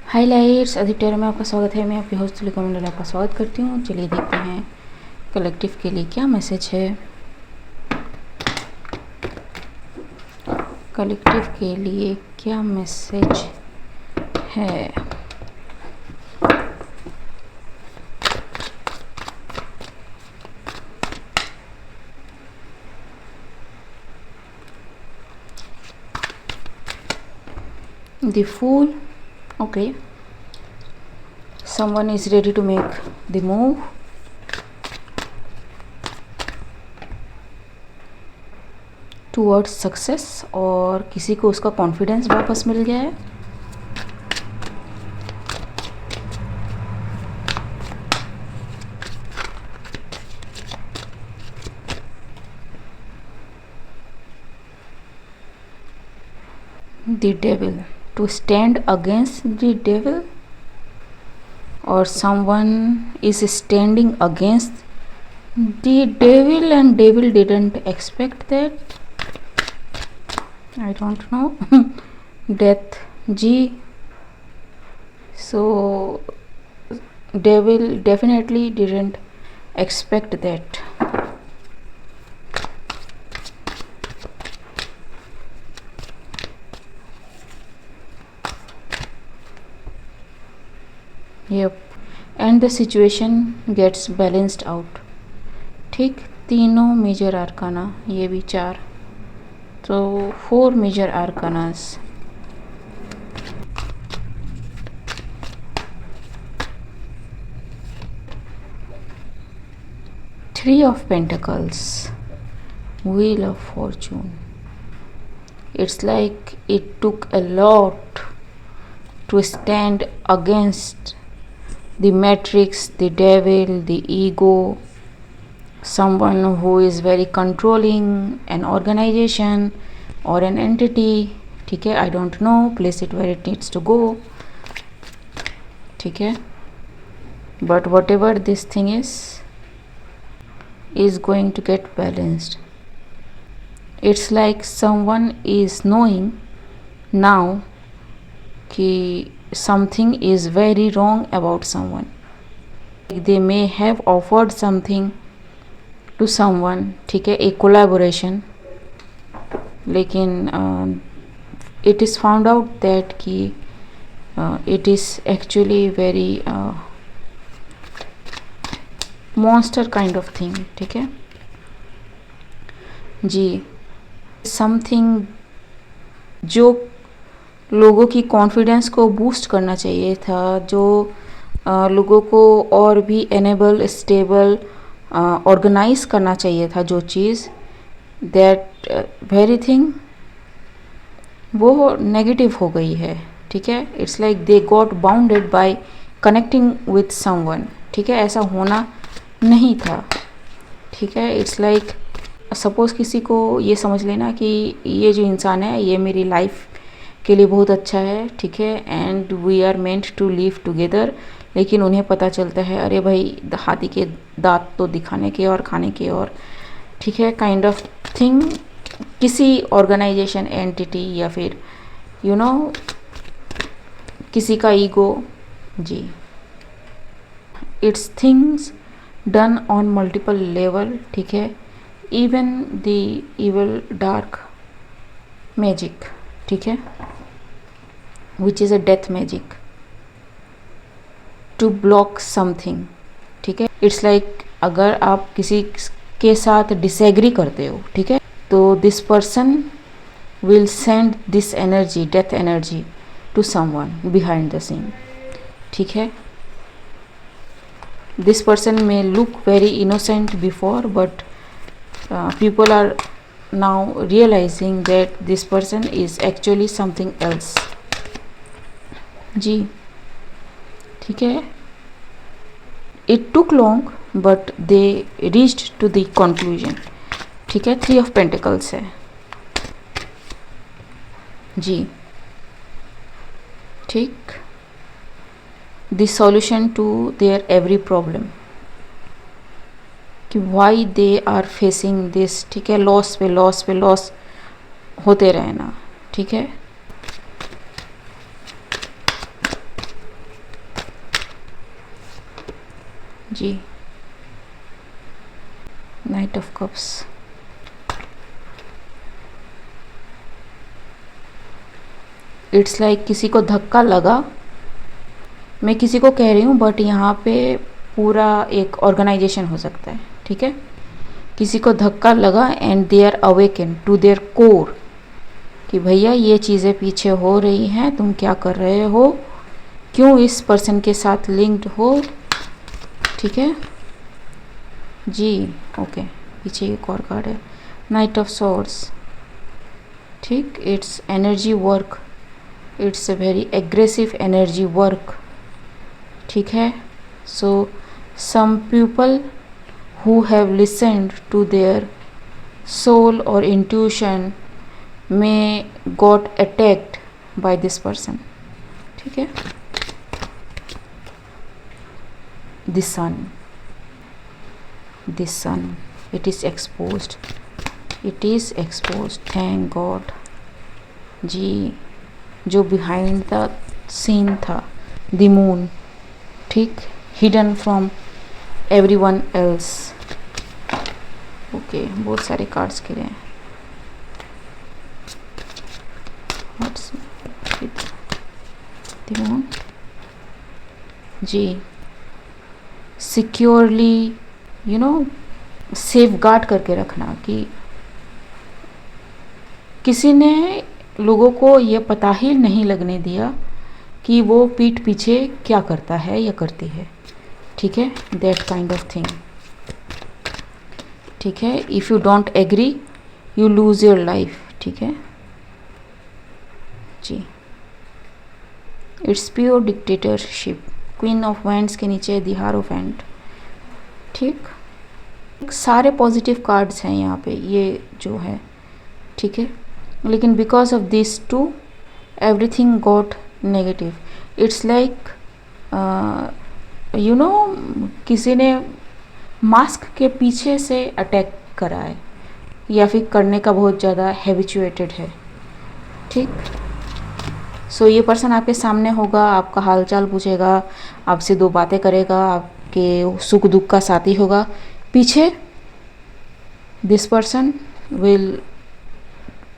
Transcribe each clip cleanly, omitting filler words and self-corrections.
Highlights Aditya में आपका स्वागत है। मैं आपकी होस्ट तुलिका मंडल आपका स्वागत करती हूँ। चलिए देखते हैं कलेक्टिव के लिए क्या मैसेज है। कलेक्टिव के लिए क्या मैसेज है। The fool, okay, someone is ready to make the move. Towards success, और किसी को उसका कॉन्फिडेंस वापस मिल गया है। The devil, to stand against the devil, or someone is standing against the devil and devil didn't expect that. I don't know. Death G. So devil definitely didn't expect that. Yep. And the situation gets balanced out. ठीक, तीनों major आर्काना, ये भी 4, तो 4 major आर्कानास। Three of Pentacles, Wheel of Fortune. It's like it took a lot to stand against the matrix, the devil, the ego, someone who is very controlling, an organization or an entity. ठीक है, I don't know, place it where it needs to go. ठीक है, but whatever this thing is going to get balanced. It's like someone is knowing now कि something is very wrong about someone. They may have offered something to someone, ठीक है, एक collaboration, लेकिन it is found out that कि it is actually very monster kind of thing. ठीक है जी, something जो लोगों की कॉन्फिडेंस को बूस्ट करना चाहिए था, जो लोगों को और भी एनेबल, स्टेबल, ऑर्गेनाइज करना चाहिए था, जो चीज़, दैट वेरी थिंग वो नेगेटिव हो गई है। ठीक है, it's like they got bounded by connecting with someone. ठीक है, ऐसा होना नहीं था। ठीक है, इट्स लाइक सपोज़ किसी को ये समझ लेना कि ये जो इंसान है ये मेरी लाइफ के लिए बहुत अच्छा है। ठीक है, and we are meant to live together, लेकिन उन्हें पता चलता है अरे भाई हाथी के दांत तो दिखाने के और खाने के और। ठीक है, काइंड ऑफ थिंग, किसी ऑर्गेनाइजेशन, एंटिटी, या फिर किसी का ईगो जी। It's things done on multiple level. ठीक है, even the evil dark magic, ठीक है, which is a death magic, to block something. ठीक है, इट्स लाइक अगर आप किसी के साथ डिसएग्री करते हो, ठीक है, तो this person will send this energy, death energy, to someone behind the scene. ठीक है, this person may look very innocent before, but people are now realizing that this person is actually something else जी। ठीक है, it took long but they reached to the conclusion। ठीक है, 3 of Pentacles है जी। ठीक, the solution to their every problem, कि why they are facing this। ठीक है, loss पे लॉस पे लॉस होते रहना। ठीक है, जी, knight of cups, it's like किसी को धक्का लगा, मैं किसी को कह रही हूँ बट यहाँ पे पूरा एक ऑर्गेनाइजेशन हो सकता है, ठीक है। किसी को धक्का लगा and they are awaken to their core कि भैया ये चीज़ें पीछे हो रही हैं, तुम क्या कर रहे हो, क्यों इस पर्सन के साथ लिंक्ड हो, ठीक है जी। ओके, पीछे एक और कार्ड है, नाइट ऑफ सॉर्ड्स, ठीक। It's energy work, it's a very aggressive energy work, ठीक है। So some people who have listened to their soul or intuition may got attacked by this person, ठीक है। the sun, it is exposed, thank God जी। जो behind the scene था, the moon, ठीक, hidden from everyone else। Okay, बहुत सारे cards गिरे हैं। जी, securely safe guard करके रखना कि किसी ने लोगों को ये पता ही नहीं लगने दिया कि वो पीठ पीछे क्या करता है या करती है, ठीक है। दैट काइंड ऑफ थिंग, ठीक है। If you don't agree you lose your life, ठीक है जी। It's pure dictatorship, queen of wands के नीचे द हारोफेंट, ठीक। सारे पॉजिटिव कार्ड्स हैं यहाँ पे, ये जो है, ठीक है। लेकिन because of this to everything got negative. It's like किसी ने मास्क के पीछे से अटैक करा है या फिर करने का बहुत ज़्यादा हैबिचुएटेड है, ठीक। सो ये पर्सन आपके सामने होगा, आपका हालचाल पूछेगा, आपसे दो बातें करेगा, आपके सुख दुख का साथी होगा। पीछे this person will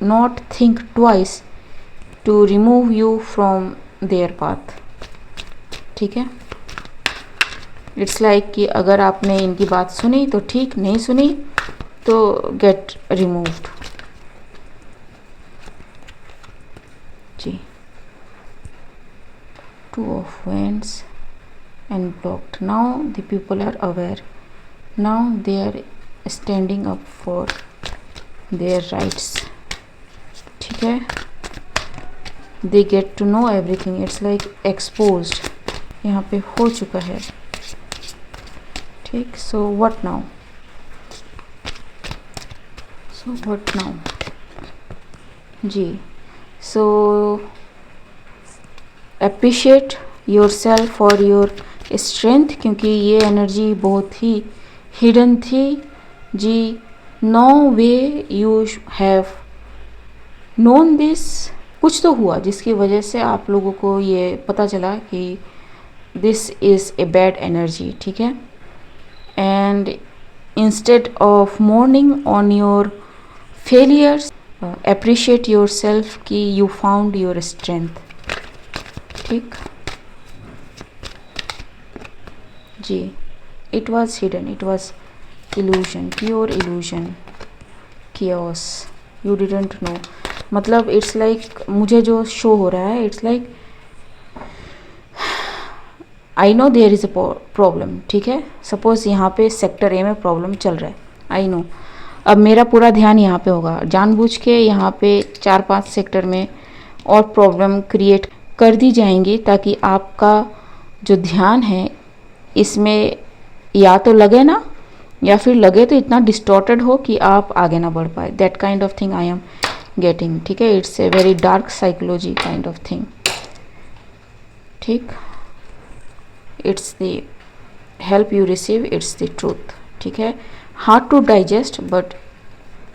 not think twice to remove you from their path, ठीक है। इट्स लाइक कि अगर आपने इनकी बात सुनी तो ठीक, नहीं सुनी तो गेट रिमूव्ड जी। Two of wands and blocked. Now the people are aware, now they are standing up for their rights, ठीक है। They get to know everything, it's like exposed यहाँ पे हो चुका है, ठीक। सो व्हाट नाउ, जी। So appreciate yourself for your strength, क्योंकि ये एनर्जी बहुत ही हिडन थी जी। No way you have known this, कुछ तो हुआ जिसकी वजह से आप लोगों को ये पता चला कि this is a bad energy, ठीक है। and instead of mourning on your failures appreciate yourself कि you found your strength, ठीक जी। it was hidden, it was illusion, pure illusion, chaos, you didn't know। मतलब it's like मुझे जो show हो रहा है, it's like I know there is a problem, ठीक है। सपोज़ यहाँ पे सेक्टर ए में प्रॉब्लम चल रहा है, आई नो। अब मेरा पूरा ध्यान यहाँ पे होगा, जानबूझ के यहाँ पे 4-5 सेक्टर में और प्रॉब्लम क्रिएट कर दी जाएंगी ताकि आपका जो ध्यान है इसमें या तो लगे ना, या फिर लगे तो इतना डिस्टॉर्टेड हो कि आप आगे ना बढ़ पाए। That kind of thing I am getting, ठीक है। It's a very dark psychology kind of thing, ठीक। It's the help you receive, it's the truth, ठीक है। Hard to digest but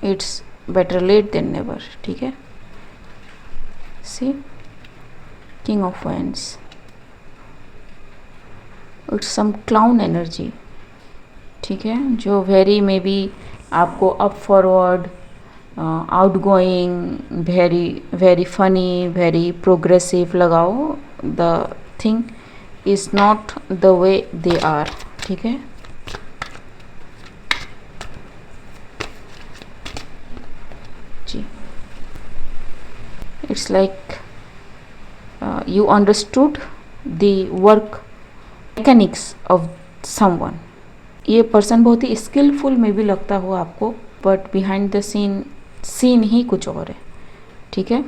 it's better late than never, ठीक है। See king of wands, it's some clown energy, ठीक है, जो very may be आपको up forward, outgoing, very very funny, very progressive लगाओ. The thing is not the way they are. ठीक है, जी. It's like you understood the work mechanics of someone. ये person बहुत ही स्किलफुल में भी लगता हो आपको, बट बिहाइंड द सीन ही कुछ और है. ठीक है,